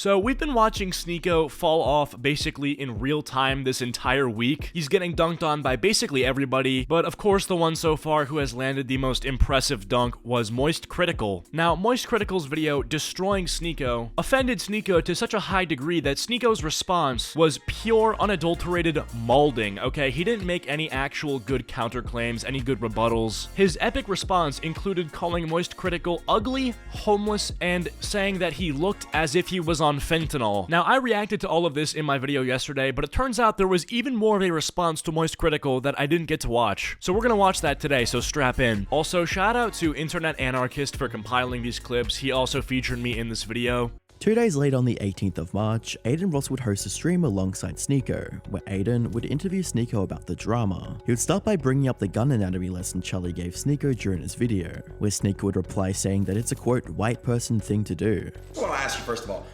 So we've been watching Sneako fall off basically in real time this entire week. He's getting dunked on by basically everybody, but of course the one so far who has landed the most impressive dunk was Moist Critical. Now, Moist Critical's video destroying Sneako offended Sneako to such a high degree that Sneako's response was pure, unadulterated mauling, okay? He didn't make any actual good counterclaims, any good rebuttals. His epic response included calling Moist Critical ugly, homeless, and saying that he looked as if he was on fentanyl. Now, I reacted to all of this in my video yesterday, but it turns out there was even more of a response to Moist Critical that I didn't get to watch. So we're gonna watch that today, so strap in. Also, shout out to Internet Anarchist for compiling these clips. He also featured me in this video. 2 days later, on the 18th of March, Aiden Ross would host a stream alongside Sneako, where Aiden would interview Sneako about the drama. He would start by bringing up the gun anatomy lesson Charlie gave Sneako during his video, where Sneako would reply saying that it's a quote, white person thing to do. I want to ask you first of all,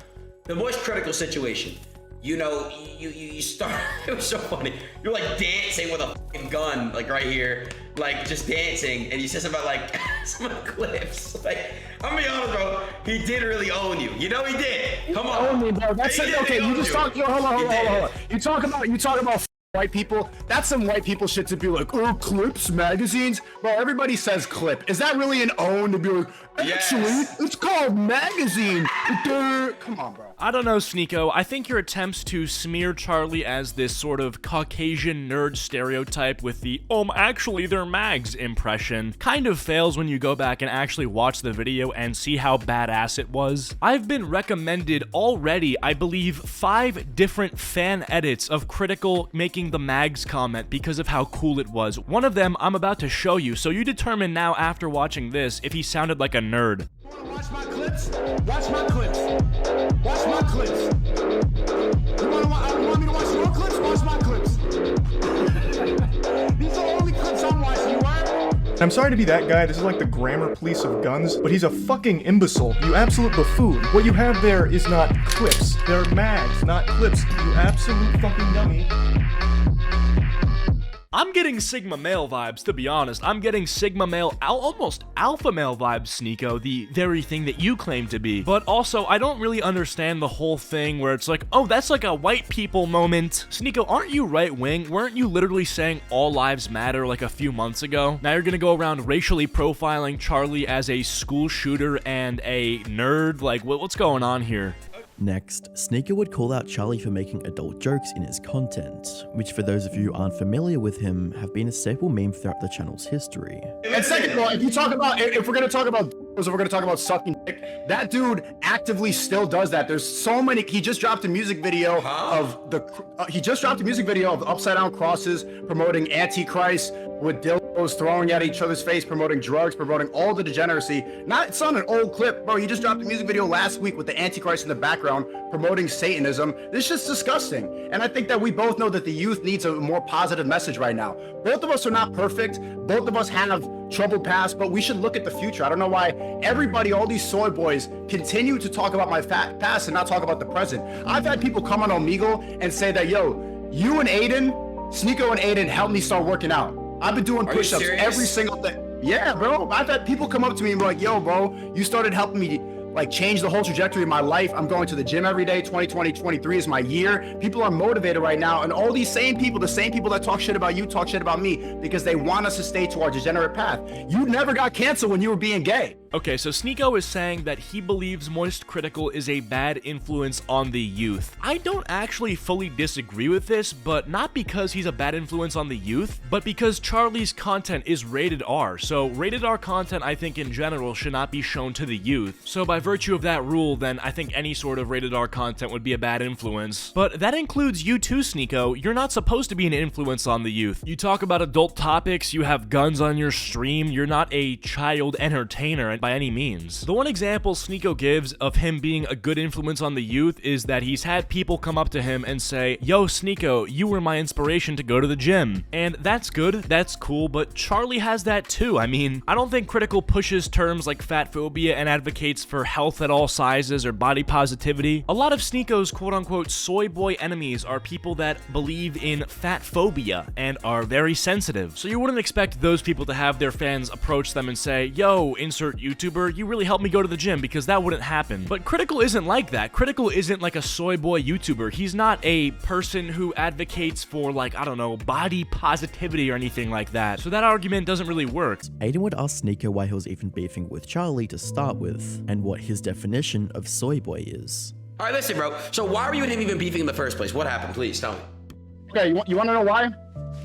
the Moist Critical situation. You know, you start, it was so funny. You're like dancing with a fucking gun, like right here, like just dancing, and you said something about like some clips. Like, I'm gonna be honest, bro, he did really own you. You know he did. Come on. Own me, bro. That's it. Okay, you just talk. Hold on. You talk about white people. That's some white people shit to be like, oh, clips, magazines. Bro, everybody says clip. Is that really an own to be like, actually, yes, it's called magazine. Come on, bro. I don't know, Sneako. I think your attempts to smear Charlie as this sort of Caucasian nerd stereotype with the, actually they're mags impression kind of fails when you go back and actually watch the video and see how badass it was. I've been recommended already, I believe, 5 different fan edits of Critical making the mags comment because of how cool it was. One of them I'm about to show you, so you determine now after watching this if he sounded like a nerd. Watch my clips. Watch my clips. Watch my clips. You want me to watch your clips? Watch my clips. These are the only clips I'm watching. You are? I'm sorry to be that guy, this is like the grammar police of guns, but he's a fucking imbecile. You absolute buffoon. What you have there is not clips. They're mags, not clips. You absolute fucking dummy. I'm getting Sigma male vibes, to be honest. I'm getting Sigma male, almost alpha male vibes, Sneako, the very thing that you claim to be. But also, I don't really understand the whole thing where it's like, oh, that's like a white people moment. Sneako, aren't you right-wing? Weren't you literally saying all lives matter like a few months ago? Now you're gonna go around racially profiling Charlie as a school shooter and a nerd? Like, what's going on here? Next, Sneako would call out Charlie for making adult jokes in his content, which for those of you who aren't familiar with him, have been a staple meme throughout the channel's history. And second of all, if we're gonna talk about sucking dick, that dude actively still does that. There's so many. He just dropped a music video of upside down crosses promoting Antichrist with dildos throwing at each other's face, promoting drugs, promoting all the degeneracy. It's not an old clip, bro. He just dropped a music video last week with the Antichrist in the background promoting Satanism. This shit's disgusting. And I think that we both know that the youth needs a more positive message right now. Both of us are not perfect. Both of us have troubled past, but we should look at the future. I don't know why everybody, all these soy boys, continue to talk about my fat past and not talk about the present. I've had people come on Omegle and say that, yo, you and Aiden, Sneako and Aiden helped me start working out. I've been doing push-ups every single day. Yeah, bro. I've had people come up to me and be like, yo, bro, you started helping me like change the whole trajectory of my life. I'm going to the gym every day. 2023 is my year. People are motivated right now. And all these same people, the same people that talk shit about you, talk shit about me because they want us to stay to our degenerate path. You never got canceled when you were being gay. Okay, so Sneako is saying that he believes Moist Critical is a bad influence on the youth. I don't actually fully disagree with this, but not because he's a bad influence on the youth, but because Charlie's content is rated R. So rated R content, I think in general, should not be shown to the youth. So by virtue of that rule, then I think any sort of rated R content would be a bad influence. But that includes you too, Sneako. You're not supposed to be an influence on the youth. You talk about adult topics, you have guns on your stream, you're not a child entertainer by any means. The one example Sneako gives of him being a good influence on the youth is that he's had people come up to him and say, yo, Sneako, you were my inspiration to go to the gym. And that's good, that's cool, but Charlie has that too. I mean, I don't think Critical pushes terms like fat phobia and advocates for health at all sizes or body positivity. A lot of Sneako's quote-unquote soy boy enemies are people that believe in fat phobia and are very sensitive. So you wouldn't expect those people to have their fans approach them and say, yo, insert YouTuber, you really helped me go to the gym, because that wouldn't happen. But Critical isn't like that. Critical isn't like a soy boy YouTuber. He's not a person who advocates for, like, I don't know, body positivity or anything like that. So that argument doesn't really work. Aiden would ask Sneako why he was even beefing with Charlie to start with, and what his definition of soy boy is. All right, listen, bro. So why were you and him even beefing in the first place? What happened? Please tell me. Okay, you want to know why?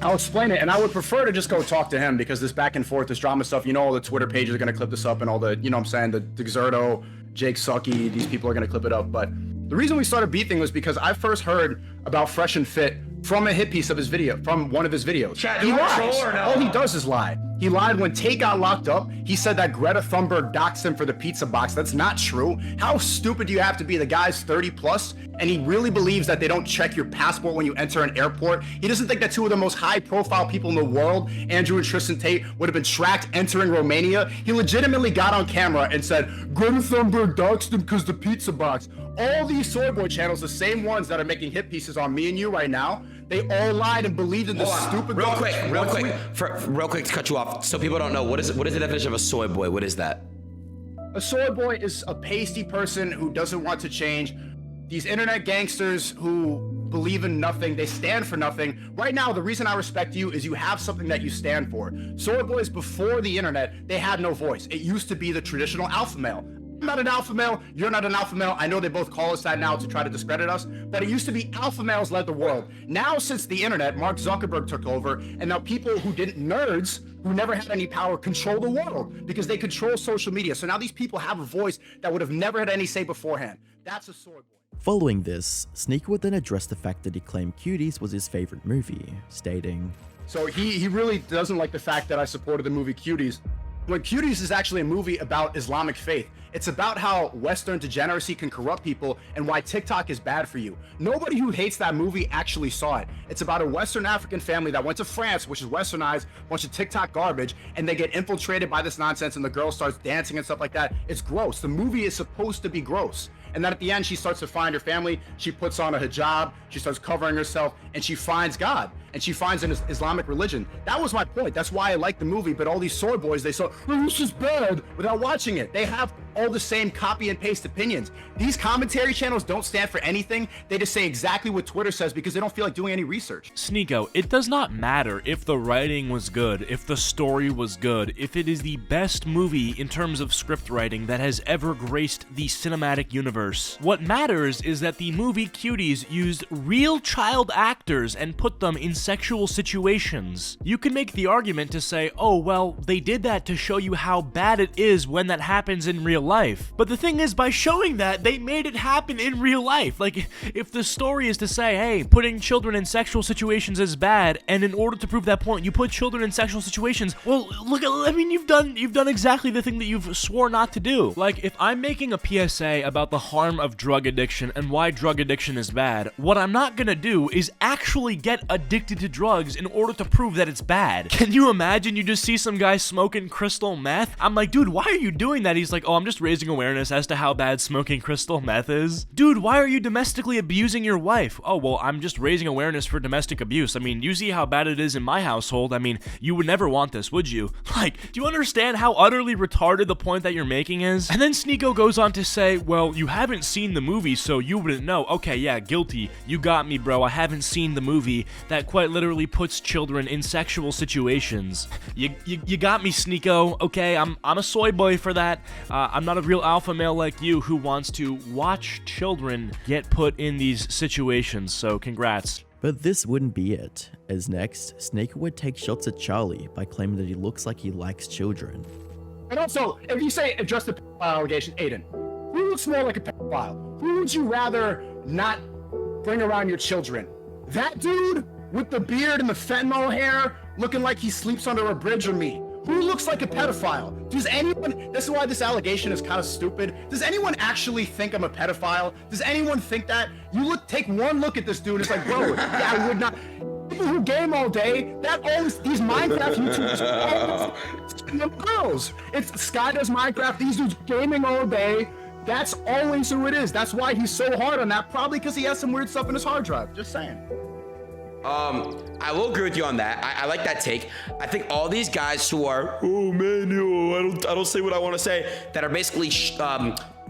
I'll explain it, and I would prefer to just go talk to him, because this back and forth, this drama stuff, you know, all the Twitter pages are going to clip this up, and all the, you know what I'm saying, the Xerto, Jake Sucky, these people are going to clip it up. But the reason we started beefing was because I first heard about Fresh and Fit from a hit piece of his video, from one of his videos. Chad, he lies. troll or no? All he does is lie. He lied when Tate got locked up. He said that Greta Thunberg doxed him for the pizza box. That's not true. How stupid do you have to be? The guy's 30 plus, and he really believes that they don't check your passport when you enter an airport. He doesn't think that two of the most high profile people in the world, Andrew and Tristan Tate, would have been tracked entering Romania. He legitimately got on camera and said, Greta Thunberg doxed him because the pizza box. All these soy boy channels, the same ones that are making hit pieces on me and you right now, they all lied and believed in this stupid. Real quick to cut you off, so people don't know, what is the definition of a soy boy? What is that? A soy boy is a pasty person who doesn't want to change. These internet gangsters who believe in nothing, they stand for nothing. Right now, the reason I respect you is you have something that you stand for. Soy boys before the internet, they had no voice. It used to be the traditional alpha male. I'm not an alpha male, you're not an alpha male. I know they both call us that now to try to discredit us, but it used to be alpha males led the world. Now, since the internet, Mark Zuckerberg took over, and now people who didn't, nerds, who never had any power, control the world because they control social media. So now these people have a voice that would have never had any say beforehand. That's a soy boy. Following this, Sneako would then address the fact that he claimed Cuties was his favorite movie, stating, So he really doesn't like the fact that I supported the movie Cuties. When Cuties is actually a movie about Islamic faith. It's about how Western degeneracy can corrupt people and why TikTok is bad for you. Nobody who hates that movie actually saw it. It's about a Western African family that went to France, which is westernized, bunch of TikTok garbage, and they get infiltrated by this nonsense and the girl starts dancing and stuff like that. It's gross. The movie is supposed to be gross. And then at the end, she starts to find her family. She puts on a hijab, she starts covering herself, and she finds God. And she finds an Islamic religion. That was my point. That's why I like the movie. But all these soy boys, they saw, oh, this is bad, without watching it. They have all the same copy and paste opinions. These commentary channels don't stand for anything. They just say exactly what Twitter says because they don't feel like doing any research. Sneako, it does not matter if the writing was good, if the story was good, if it is the best movie in terms of script writing that has ever graced the cinematic universe. What matters is that the movie Cuties used real child actors and put them in sexual situations. You can make the argument to say, oh, well, they did that to show you how bad it is when that happens in real life. But the thing is, by showing that, they made it happen in real life. Like, if the story is to say, hey, putting children in sexual situations is bad, and in order to prove that point, you put children in sexual situations, well, look, I mean, you've done exactly the thing that you've swore not to do. Like, if I'm making a PSA about the harm of drug addiction and why drug addiction is bad, what I'm not gonna do is actually get addicted to drugs in order to prove that it's bad. Can you imagine you just see some guy smoking crystal meth? I'm like, dude, why are you doing that? He's like, oh, I'm just raising awareness as to how bad smoking crystal meth is. Dude, why are you domestically abusing your wife? Oh, well, I'm just raising awareness for domestic abuse. I mean, you see how bad it is in my household. I mean, you would never want this, would you? Like, do you understand how utterly retarded the point that you're making is? And then Sneako goes on to say, well, you haven't seen the movie, so you wouldn't know. Okay, yeah, guilty. You got me, bro. I haven't seen the movie that quite literally puts children in sexual situations. You got me, Sneako. Okay, I'm a soy boy for that. I'm not a real alpha male like you who wants to watch children get put in these situations, so congrats. But this wouldn't be it, as next, Sneako would take shots at Charlie by claiming that he looks like he likes children. And also, if you say address the pedophile allegation, Aiden, who looks more like a pedophile? Who would you rather not bring around your children? That dude with the beard and the fentanyl hair looking like he sleeps under a bridge, or me? Who looks like a pedophile? Does anyone, this is why this allegation is kind of stupid. Does anyone actually think I'm a pedophile? Does anyone think that? Take one look at this dude, it's like, bro, yeah, I would not. People who game all day, these Minecraft YouTubers, girls. It's Sky does Minecraft, these dudes gaming all day. That's always who it is. That's why he's so hard on that, probably because he has some weird stuff in his hard drive, just saying. I will agree with you on that. I like that take. I think all these guys who are, oh man, yo, I don't say what I want to say, that are basically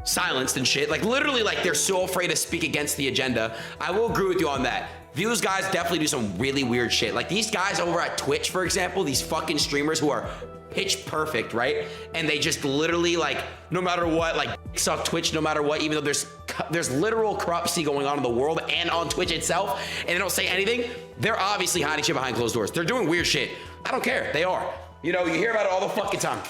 silenced and shit, like literally, like they're so afraid to speak against the agenda. I will agree with you on that. These guys definitely do some really weird shit. Like these guys over at Twitch, for example, these fucking streamers who are pitch perfect, right? And they just literally, like, no matter what, like suck Twitch no matter what, even though there's literal corruption going on in the world and on Twitch itself, and they don't say anything. They're obviously hiding shit behind closed doors. They're doing weird shit. I don't care. They are. You know, you hear about it all the fucking time.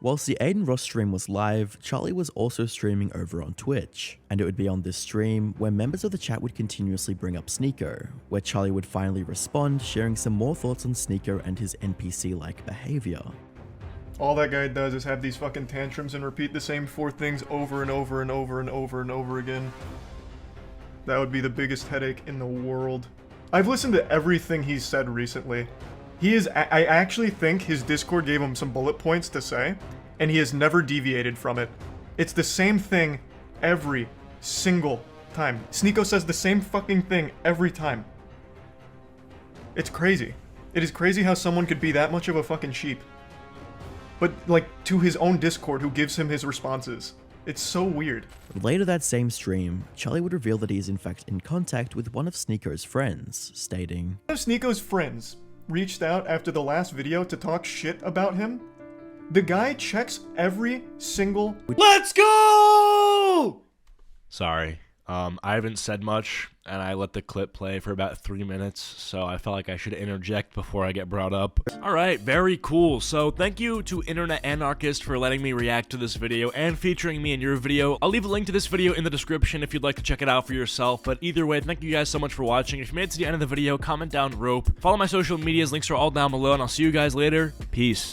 Whilst the Aiden Ross stream was live, Charlie was also streaming over on Twitch, and it would be on this stream where members of the chat would continuously bring up Sneako, where Charlie would finally respond, sharing some more thoughts on Sneako and his NPC-like behavior. All that guy does is have these fucking tantrums and repeat the same 4 things over and over and over and over and over again. That would be the biggest headache in the world. I've listened to everything he's said recently. I actually think his Discord gave him some bullet points to say, and he has never deviated from it. It's the same thing every single time. Sneako says the same fucking thing every time. It's crazy. It is crazy how someone could be that much of a fucking sheep. But, like, to his own Discord who gives him his responses. It's so weird. Later that same stream, Charlie would reveal that he is in fact in contact with one of Sneako's friends, stating, One of Sneako's friends reached out after the last video to talk shit about him. The guy checks every single... Let's go! Sorry. I haven't said much, and I let the clip play for about 3 minutes, so I felt like I should interject before I get brought up. Alright, very cool. So thank you to Internet Anarchist for letting me react to this video and featuring me in your video. I'll leave a link to this video in the description if you'd like to check it out for yourself, but either way, thank you guys so much for watching. If you made it to the end of the video, comment down rope. Follow my social medias, links are all down below, and I'll see you guys later. Peace.